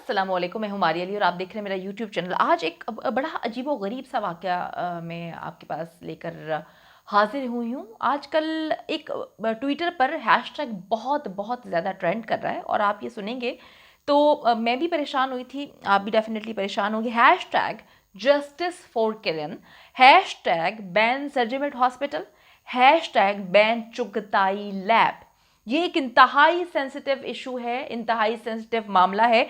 अस्सलाम वालेकुम, मैं हूँ मारिया अली और आप देख रहे हैं मेरा यूट्यूब चैनल। आज एक बड़ा अजीबो गरीब सा वाक़या मैं आपके पास लेकर हाजिर हुई हूँ। आजकल एक ट्विटर पर हैशटैग बहुत बहुत ज़्यादा ट्रेंड कर रहा है और आप ये सुनेंगे तो मैं भी परेशान हुई थी, आप भी डेफिनेटली परेशान होंगे। Hashtag justice for Kiran, hashtag ban Surgimed hospital, hashtag ban Chughtai lab. ये एक इंतहाई सेंसिटिव इशू है, इंतहाई सेंसिटिव मामला है।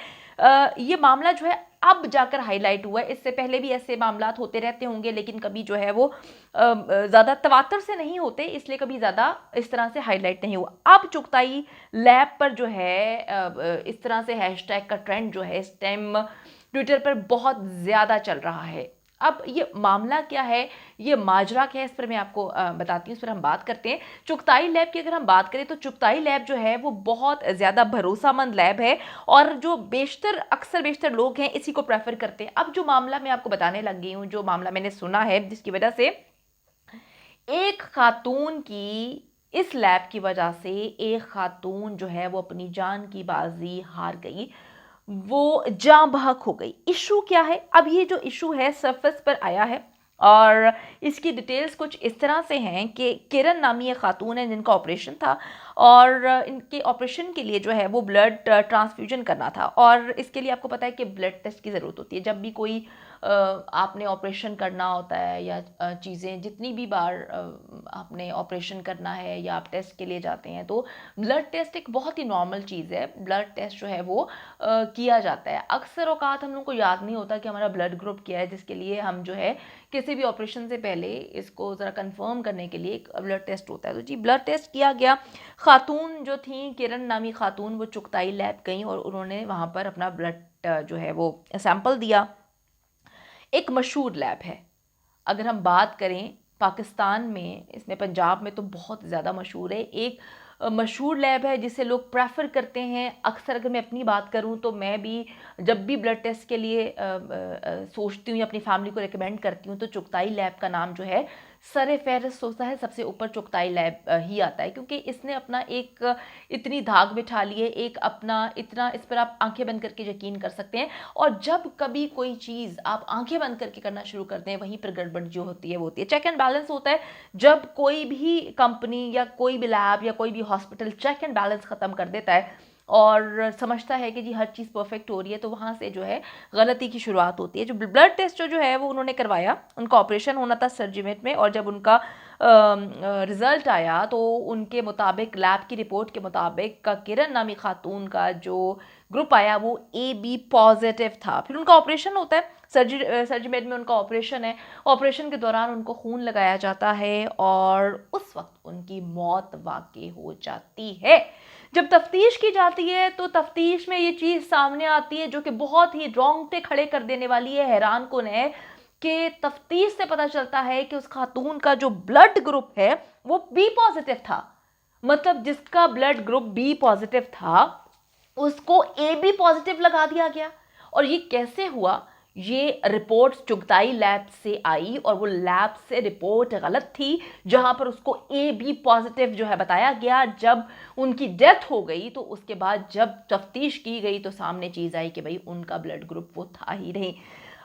ये मामला जो है अब जाकर हाईलाइट हुआ है। इससे पहले भी ऐसे मामलात होते रहते होंगे, लेकिन कभी जो है वो ज़्यादा तवातर से नहीं होते, इसलिए कभी ज़्यादा इस तरह से हाईलाइट नहीं हुआ। अब चुगताई लैब पर जो है इस तरह से हैशटैग का ट्रेंड जो है इस टाइम ट्विटर पर बहुत ज़्यादा चल रहा है। अब ये मामला क्या है, ये माजरा क्या है, इस पर मैं आपको बताती हूँ, इस पर हम बात करते हैं। चुगताई लैब की अगर हम बात करें तो चुगताई लैब जो है वो बहुत ज़्यादा भरोसामंद लैब है और जो बेशतर लोग हैं इसी को प्रेफर करते हैं। अब जो मामला मैं आपको बताने लग गई हूँ, जो मामला मैंने सुना है जिसकी वजह से एक खातून की, इस लैब की वजह से एक खातून जो है वो अपनी जान की बाजी हार गई, वो जाँ बहक हो गई। इशू क्या है? अब ये जो इशू है सरफेस पर आया है और इसकी डिटेल्स कुछ इस तरह से हैं कि किरण नामी एक खातून है जिनका ऑपरेशन था और इनके ऑपरेशन के लिए जो है वो ब्लड ट्रांसफ्यूजन करना था और इसके लिए आपको पता है कि ब्लड टेस्ट की ज़रूरत होती है। जब भी कोई आपने ऑपरेशन करना होता है या चीज़ें जितनी भी बार आपने ऑपरेशन करना है या आप टेस्ट के लिए जाते हैं तो ब्लड टेस्ट एक बहुत ही नॉर्मल चीज़ है। ब्लड टेस्ट जो है वो किया जाता है। अक्सर औकात हम लोग को याद नहीं होता कि हमारा ब्लड ग्रुप क्या है, जिसके लिए हम जो है किसी भी ऑपरेशन से पहले इसको ज़रा कंफर्म करने के लिए एक ब्लड टेस्ट होता है। तो जी ब्लड टेस्ट किया गया। खातून जो थी किरण नामी खातून, वो चुगताई लैब गई और उन्होंने वहाँ पर अपना ब्लड जो है वो सैंपल दिया। एक मशहूर लैब है, अगर हम बात करें पाकिस्तान में, इसमें पंजाब में तो बहुत ज़्यादा मशहूर है। एक मशहूर लैब है जिसे लोग प्रेफर करते हैं। अक्सर अगर मैं अपनी बात करूं तो मैं भी जब भी ब्लड टेस्ट के लिए सोचती हूँ या अपनी फैमिली को रिकमेंड करती हूँ तो चुगताई लैब का नाम जो है सरे फहरिस्त होता है, सबसे ऊपर चुगताई लैब ही आता है, क्योंकि इसने अपना एक इतनी धाक बिठा ली है, एक अपना इतना, इस पर आप आंखें बंद करके यकीन कर सकते हैं। और जब कभी कोई चीज़ आप आंखें बंद करके करना शुरू करते हैं वहीं पर गड़बड़ जो होती है वो होती है। चेक एंड बैलेंस होता है। जब कोई भी कंपनी या कोई भी लैब या कोई भी हॉस्पिटल चेक एंड बैलेंस ख़त्म कर देता है और समझता है कि जी हर चीज़ परफेक्ट हो रही है, तो वहाँ से जो है गलती की शुरुआत होती है। जो ब्लड टेस्ट जो है वो उन्होंने करवाया, उनका ऑपरेशन होना था सर्जिमेंट में, और जब उनका रिज़ल्ट आया तो उनके मुताबिक, लैब की रिपोर्ट के मुताबिक, का किरण नामी खातून का जो ग्रुप आया वो AB पॉजिटिव था। फिर उनका ऑपरेशन होता है, सर्जिमेंट में उनका ऑपरेशन है। ऑपरेशन के दौरान उनको खून लगाया जाता है और उस वक्त उनकी मौत वाक़ई हो जाती है। जब तफ्तीश की जाती है तो तफ्तीश में ये चीज़ सामने आती है जो कि बहुत ही रोंगटे खड़े कर देने वाली है, हैरान कुन है, कि तफ्तीश से पता चलता है कि उस खातून का जो ब्लड ग्रुप है वो बी पॉजिटिव था। मतलब जिसका ब्लड ग्रुप बी पॉजिटिव था उसको AB पॉजिटिव लगा दिया गया। और ये कैसे हुआ? ये रिपोर्ट चुगताई लैब से आई और वो लैब से रिपोर्ट गलत थी, जहां पर उसको AB पॉजिटिव जो है बताया गया। जब उनकी डेथ हो गई तो उसके बाद जब तफ्तीश की गई तो सामने चीज़ आई कि भाई उनका ब्लड ग्रुप वो था ही नहीं।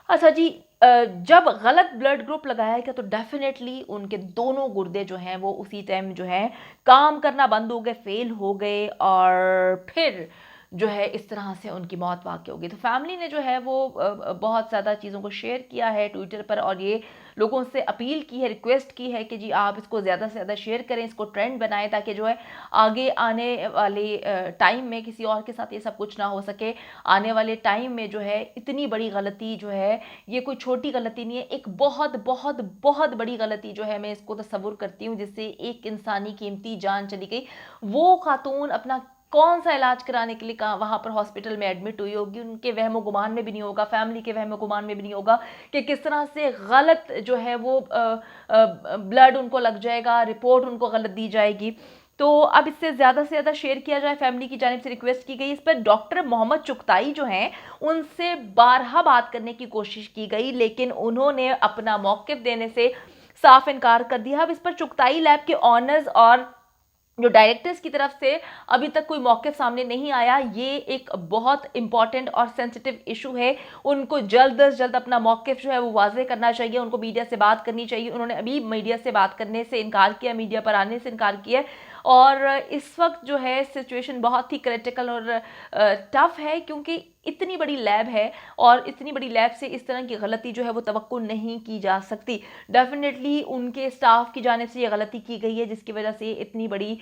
अच्छा जी, जब गलत ब्लड ग्रुप लगाया गया तो डेफिनेटली उनके दोनों गुर्दे जो हैं वो उसी टाइम जो है काम करना बंद हो गए, फेल हो गए, और फिर जो है इस तरह से उनकी मौत वाक़ई हो गई। तो फैमिली ने जो है वो बहुत ज़्यादा चीज़ों को शेयर किया है ट्विटर पर और ये लोगों से अपील की है, रिक्वेस्ट की है कि जी आप इसको ज़्यादा से ज़्यादा शेयर करें, इसको ट्रेंड बनाएं, ताकि जो है आगे आने वाले टाइम में किसी और के साथ ये सब कुछ ना हो सके। आने वाले टाइम में जो है इतनी बड़ी गलती जो है, ये कोई छोटी गलती नहीं है, एक बहुत बहुत बहुत बड़ी गलती जो है, मैं इसको तस्वुर करती हूँ, जिससे एक इंसानी कीमती जान चली गई। वो खातून अपना कौन सा इलाज कराने के लिए कहाँ वहाँ पर हॉस्पिटल में एडमिट हुई होगी, उनके वहमो गुमान में भी नहीं होगा, फैमिली के वहमो गुमान में भी नहीं होगा कि किस तरह से गलत जो है वो ब्लड उनको लग जाएगा, रिपोर्ट उनको गलत दी जाएगी। तो अब इससे ज़्यादा से ज़्यादा शेयर किया जाए, फैमिली की जानिब से रिक्वेस्ट की गई। इस पर डॉक्टर मोहम्मद चुगताई जो हैं उनसे बारहा बात करने की कोशिश की गई, लेकिन उन्होंने अपना मौक़िफ़ देने से साफ इनकार कर दिया। अब इस पर चुगताई लैब के ऑनर्स और जो डायरेक्टर्स की तरफ से अभी तक कोई मौक़िफ़ सामने नहीं आया, ये एक बहुत इम्पॉर्टेंट और सेंसिटिव इशू है। उनको जल्द से जल्द अपना मौक़िफ़ जो है वो वाज़ेह करना चाहिए, उनको मीडिया से बात करनी चाहिए। उन्होंने अभी मीडिया से बात करने से इनकार किया, मीडिया पर आने से इनकार किया है। और इस वक्त जो है सिचुएशन बहुत ही क्रिटिकल और टफ है, क्योंकि इतनी बड़ी लैब है और इतनी बड़ी लैब से इस तरह की गलती जो है वो तवक्को नहीं की जा सकती। डेफिनेटली उनके स्टाफ की जानिब से ये गलती की गई है, जिसकी वजह से इतनी बड़ी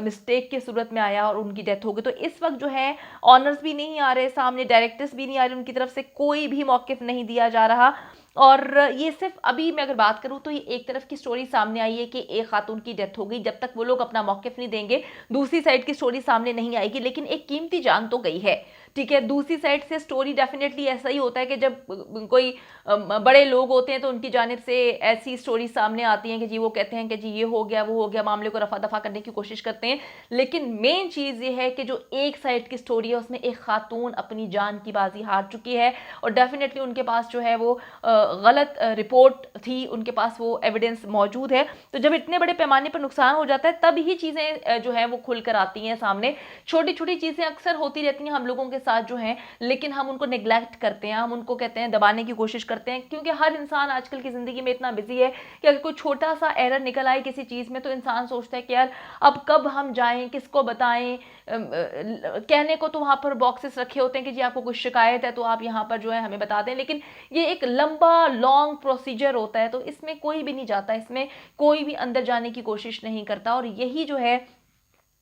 मिस्टेक की सूरत में आया और उनकी डेथ हो गई। तो इस वक्त जो है ऑनर्स भी नहीं आ रहे सामने, डायरेक्टर्स भी नहीं आ रहे, उनकी तरफ से कोई भी मौक़िफ़ नहीं दिया जा रहा। और ये सिर्फ अभी मैं अगर बात करूं तो ये एक तरफ की स्टोरी सामने आई है कि एक खातून की डेथ हो गई, जब तक वो लोग अपना मौक़िफ़ नहीं देंगे दूसरी साइड की स्टोरी सामने नहीं आएगी। लेकिन एक कीमती जान तो गई है, ठीक है। दूसरी साइड से स्टोरी डेफिनेटली ऐसा ही होता है कि जब कोई बड़े लोग होते हैं तो उनकी जानिब से ऐसी स्टोरी सामने आती हैं कि जी वो कहते हैं कि जी ये हो गया वो हो गया, मामले को रफा दफा करने की कोशिश करते हैं। लेकिन मेन चीज़ ये है कि जो एक साइड की स्टोरी है उसमें एक खातून अपनी जान की बाजी हार चुकी है और डेफिनेटली उनके पास जो है वो गलत रिपोर्ट थी, उनके पास वो एविडेंस मौजूद है। तो जब इतने बड़े पैमाने पर नुकसान हो जाता है तब ही चीज़ें जो है वो खुल कर आती हैं सामने। छोटी छोटी चीज़ें अक्सर होती रहती हैं हम लोगों के साथ जो हैं, लेकिन हम उनको नेग्लेक्ट करते हैं, हम उनको कहते हैं दबाने की कोशिश करते हैं, क्योंकि हर इंसान आजकल की ज़िंदगी में इतना बिजी है कि अगर कोई छोटा सा एरर निकल आए किसी चीज़ में तो इंसान सोचता है कि यार अब कब हम जाएं, किसको बताएं। कहने को तो वहाँ पर बॉक्सेस रखे होते हैं कि जी आपको कुछ शिकायत है तो आप यहाँ पर जो है हमें बता दें, लेकिन ये एक लंबा लॉन्ग प्रोसीजर होता है, तो इसमें कोई भी नहीं जाता, इसमें कोई भी अंदर जाने की कोशिश नहीं करता। और यही जो है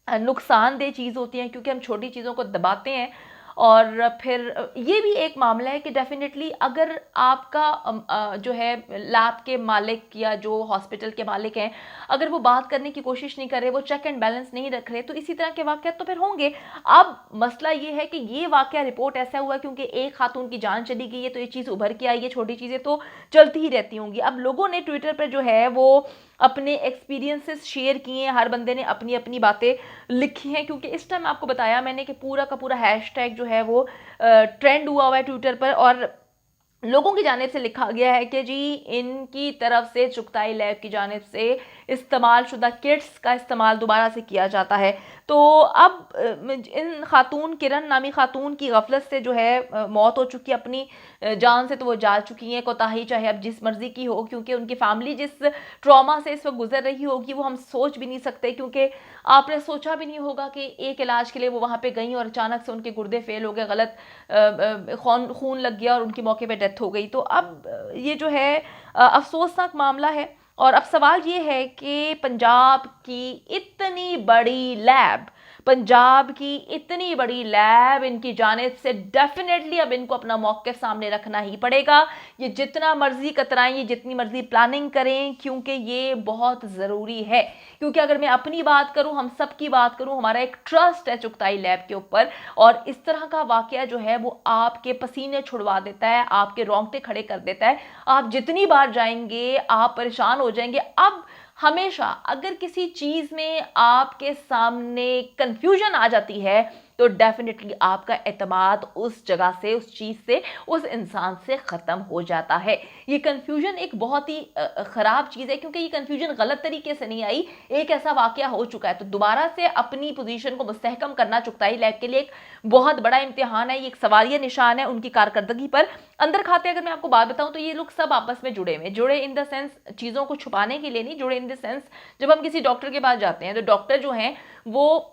नुकसानदेह चीज़ होती है, क्योंकि हम छोटी चीज़ों को दबाते हैं। और फिर ये भी एक मामला है कि डेफिनेटली अगर आपका जो है लैब के मालिक या जो हॉस्पिटल के मालिक हैं, अगर वो बात करने की कोशिश नहीं कर रहे, वो चेक एंड बैलेंस नहीं रख रहे, तो इसी तरह के वाक़यात तो फिर होंगे। अब मसला ये है कि ये वाक़या रिपोर्ट ऐसा हुआ क्योंकि एक खातून की जान चली गई है, तो ये चीज़ उभर के आई है, छोटी चीज़ें तो चलती ही रहती होंगी। अब लोगों ने ट्विटर पर जो है वो अपने एक्सपीरियंसेस शेयर किए हैं, हर बंदे ने अपनी अपनी बातें लिखी हैं, क्योंकि इस टाइम आपको बताया मैंने कि पूरा का पूरा हैशटैग जो है वो ट्रेंड हुआ है ट्विटर पर, और लोगों की जानिब से लिखा गया है कि जी इनकी तरफ से चुगताई लैब की जानिब से इस्तेमाल शुदा किट्स का इस्तेमाल दोबारा से किया जाता है। तो अब इन खातून, किरण नामी खातून की गफलत से जो है मौत हो चुकी है, अपनी जान से तो वो जा चुकी हैं, कोताही चाहे अब जिस मर्जी की हो, क्योंकि उनकी फैमिली जिस ट्रॉमा से इस वक्त गुजर रही होगी वो हम सोच भी नहीं सकते। क्योंकि आपने सोचा भी नहीं होगा कि एक इलाज के लिए वो वहाँ पे गई और अचानक से उनके गुर्दे फेल हो गए, गलत खून लग गया और उनकी मौके पे डेथ हो गई। तो अब ये जो है अफसोसनाक मामला है। और अब सवाल ये है कि पंजाब की इतनी बड़ी लैब, पंजाब की इतनी बड़ी लैब, इनकी जानिब से डेफिनेटली अब इनको अपना मौक़िफ़ सामने रखना ही पड़ेगा। ये जितना मर्जी कतराएं, ये जितनी मर्जी प्लानिंग करें, क्योंकि ये बहुत ज़रूरी है। क्योंकि अगर मैं अपनी बात करूं, हम सब की बात करूं, हमारा एक ट्रस्ट है चुगताई लैब के ऊपर, और इस तरह का वाकया जो है वो आपके पसीने छुड़वा देता है, आपके रोंगटे खड़े कर देता है। आप जितनी बार जाएंगे आप परेशान हो जाएंगे। अब हमेशा अगर किसी चीज में आपके सामने कंफ्यूजन आ जाती है तो डेफिनेटली आपका एतमाद उस जगह से, उस चीज से, उस इंसान से खत्म हो जाता है। ये कंफ्यूजन एक बहुत ही खराब चीज है, क्योंकि ये कंफ्यूजन गलत तरीके से नहीं आई, एक ऐसा वाकया हो चुका है। तो दोबारा से अपनी पोजीशन को मुस्तहकम करना चुगताई लैब के लिए एक बहुत बड़ा इम्तिहान है, ये एक सवालिया निशान है उनकी कारकर्दगी पर। अंदर खाते अगर मैं आपको बात बताऊं तो ये लोग सब आपस में जुड़े इन द सेंस चीजों को छुपाने के लिए नहीं, जुड़े इन द सेंस जब हम किसी डॉक्टर के पास जाते हैं तो डॉक्टर जो हैं वो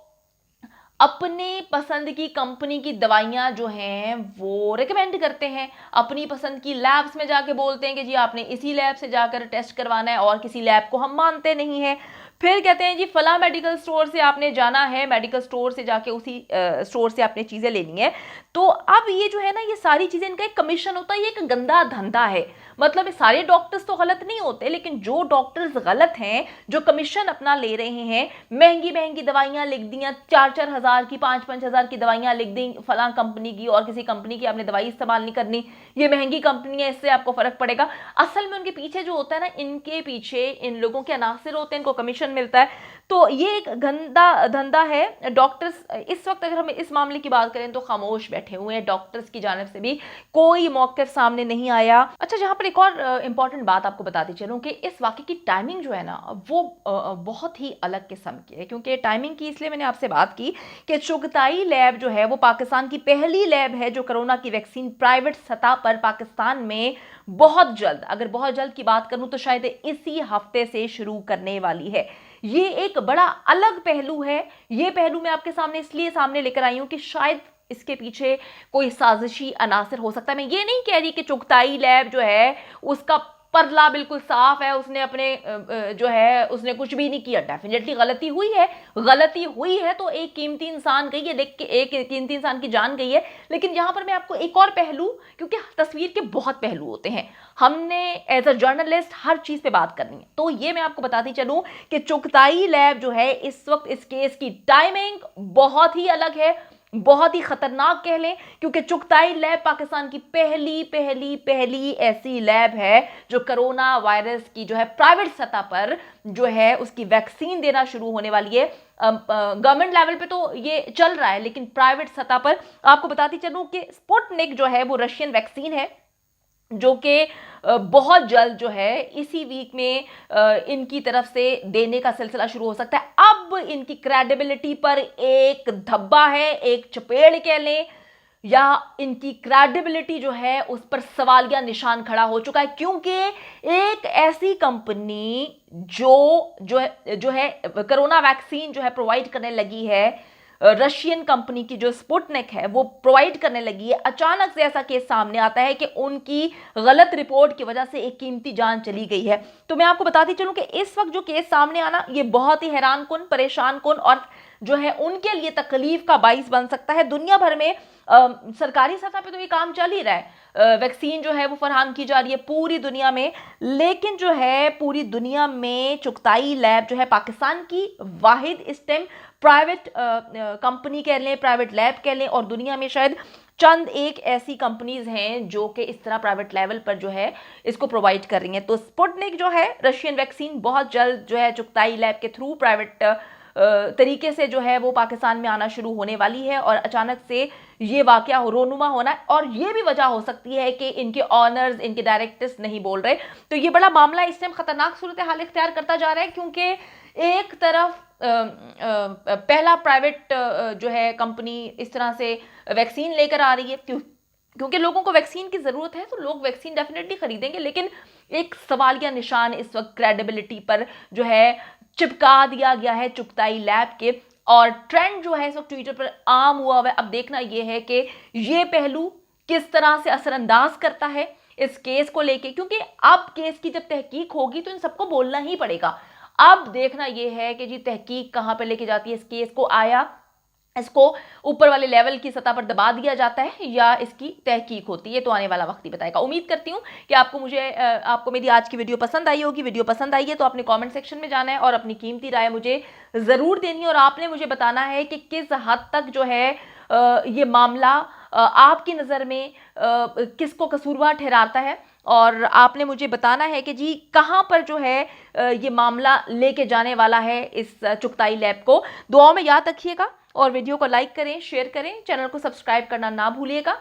अपने पसंद की कंपनी की दवाइयां जो हैं वो रिकमेंड करते हैं, अपनी पसंद की लैब्स में जाके बोलते हैं कि जी आपने इसी लैब से जाकर टेस्ट करवाना है और किसी लैब को हम मानते नहीं हैं। फिर कहते हैं जी फला मेडिकल स्टोर से आपने जाना है, मेडिकल स्टोर से जाके उसी स्टोर से आपने चीज़ें लेनी है। तो अब ये जो है ना, ये सारी चीज़ें इनका एक कमीशन होता है, ये एक गंदा धंधा है। मतलब सारे डॉक्टर्स तो गलत नहीं होते, लेकिन जो डॉक्टर्स गलत हैं, जो कमीशन अपना ले रहे हैं, महंगी महंगी दवाइयां लिख दी, 4-4 हज़ार की, 5-5 हज़ार की दवाइयां लिख दी फलां कंपनी की, और किसी कंपनी की आपने दवाई इस्तेमाल नहीं करनी, ये महंगी कंपनी है, इससे आपको फर्क पड़ेगा। असल में उनके पीछे जो होता है ना, इनके पीछे इन लोगों के अनासिर होते हैं, इनको कमीशन मिलता है। तो ये एक गंदा धंधा है। डॉक्टर्स इस वक्त अगर हम इस मामले की बात करें तो खामोश बैठे बैठे हुए हैं, डॉक्टर्स की जानिब से भी कोई मौक़िफ़ सामने नहीं आया। अच्छा, जहाँ पर एक और इम्पॉर्टेंट बात आपको बताती चलूँ कि इस वाक़े की टाइमिंग जो है ना वो बहुत ही अलग किस्म की है, क्योंकि टाइमिंग की इसलिए मैंने आपसे बात की कि चुगताई लैब जो है वो पाकिस्तान की पहली लैब है जो कोरोना की वैक्सीन प्राइवेट सतह पर पाकिस्तान में बहुत जल्द, अगर बहुत जल्द की बात करूं तो शायद इसी हफ्ते से शुरू करने वाली है। ये एक बड़ा अलग पहलू है। ये पहलू मैं आपके सामने इसलिए सामने लेकर आई हूं कि शायद इसके पीछे कोई साजिशी अनासर हो सकता है। मैं ये नहीं कह रही कि चुगताई लैब जो है उसका परला बिल्कुल साफ है, उसने अपने जो है उसने कुछ भी नहीं किया। डेफिनेटली गलती हुई है तो एक कीमती इंसान गई है, देख के एक कीमती इंसान की जान गई है। लेकिन यहां पर मैं आपको एक और पहलू, क्योंकि तस्वीर के बहुत पहलू होते हैं, हमने एज अ जर्नलिस्ट हर चीज पे बात करनी है, तो ये मैं आपको बताती चलूं कि चुगताई लैब जो है इस वक्त इस केस की टाइमिंग बहुत ही अलग है, बहुत ही खतरनाक कह लें, क्योंकि चुगताई लैब पाकिस्तान की पहली ऐसी लैब है जो कोरोना वायरस की जो है प्राइवेट सतह पर जो है उसकी वैक्सीन देना शुरू होने वाली है। गवर्नमेंट लेवल पे तो ये चल रहा है, लेकिन प्राइवेट सतह पर आपको बताती चलूं कि स्पुतनिक जो है वो रशियन वैक्सीन है जो कि बहुत जल्द जो है इसी वीक में इनकी तरफ से देने का सिलसिला शुरू हो सकता है। अब इनकी क्रेडिबिलिटी पर एक धब्बा है, एक चपेड़ कह लें, या इनकी क्रेडिबिलिटी जो है उस पर सवालिया निशान खड़ा हो चुका है, क्योंकि एक ऐसी कंपनी जो है कोरोना वैक्सीन जो है प्रोवाइड करने लगी है, रशियन कंपनी की जो स्पुतनिक है वो प्रोवाइड करने लगी है, अचानक से ऐसा केस सामने आता है कि उनकी गलत रिपोर्ट की वजह से एक कीमती जान चली गई है। तो मैं आपको बताती चलूं कि इस वक्त जो केस सामने आना ये बहुत ही हैरान कुन, परेशान कुन और जो है उनके लिए तकलीफ का बाइस बन सकता है। दुनिया भर में सरकारी सतह पे तो ये काम चल ही रहा है, वैक्सीन जो है वो फराहम की जा रही है पूरी दुनिया में, लेकिन जो है पूरी दुनिया में चुगताई लैब जो है पाकिस्तान की वाहिद इस टाइम प्राइवेट कंपनी कह लें, प्राइवेट लैब कह लें, और दुनिया में शायद चंद एक ऐसी कंपनीज हैं जो कि इस तरह प्राइवेट लेवल पर जो है इसको प्रोवाइड कर रही हैं। तो स्पुतनिक जो है रशियन वैक्सीन बहुत जल्द जो है चुगताई लैब के थ्रू प्राइवेट तरीके से जो है वो पाकिस्तान में आना शुरू होने वाली है, और अचानक से ये वाकया रोनुमा होना है, और ये भी वजह हो सकती है कि इनके ऑनर्स, इनके डायरेक्टर्स नहीं बोल रहे। तो ये बड़ा मामला इस टाइम खतरनाक सूरत हाल इख्तियार करता जा रहा है, क्योंकि एक तरफ पहला प्राइवेट जो है कंपनी इस तरह से वैक्सीन लेकर आ रही है, क्योंकि लोगों को वैक्सीन की ज़रूरत है तो लोग वैक्सीन डेफिनेटली खरीदेंगे, लेकिन एक सवालिया निशान इस वक्त क्रेडिबिलिटी पर जो है चिपका दिया गया है चुगताई लैब के, और ट्रेंड जो है इस वक्त ट्विटर पर आम हुआ है। अब देखना यह है कि ये पहलू किस तरह से असरअंदाज करता है इस केस को लेके, क्योंकि अब केस की जब तहकीक होगी तो इन सबको बोलना ही पड़ेगा। अब देखना यह है कि जी तहकीक कहाँ पर लेके जाती है इस केस को, आया इसको ऊपर वाले लेवल की सतह पर दबा दिया जाता है या इसकी तहकीक होती है, तो आने वाला वक्त ही बताएगा। उम्मीद करती हूँ कि आपको मेरी आज की वीडियो पसंद आई होगी। वीडियो पसंद आई है तो आपने कमेंट सेक्शन में जाना है और अपनी कीमती राय मुझे ज़रूर देनी है, और आपने मुझे बताना है कि किस हद तक जो है ये मामला आपकी नज़र में किसको कसूरवार ठहराता है, और आपने मुझे बताना है कि जी कहाँ पर जो है ये मामला लेके जाने वाला है इस चुगताई लैब को। दुआओं में याद रखिएगा और वीडियो को लाइक करें, शेयर करें, चैनल को सब्सक्राइब करना ना भूलिएगा।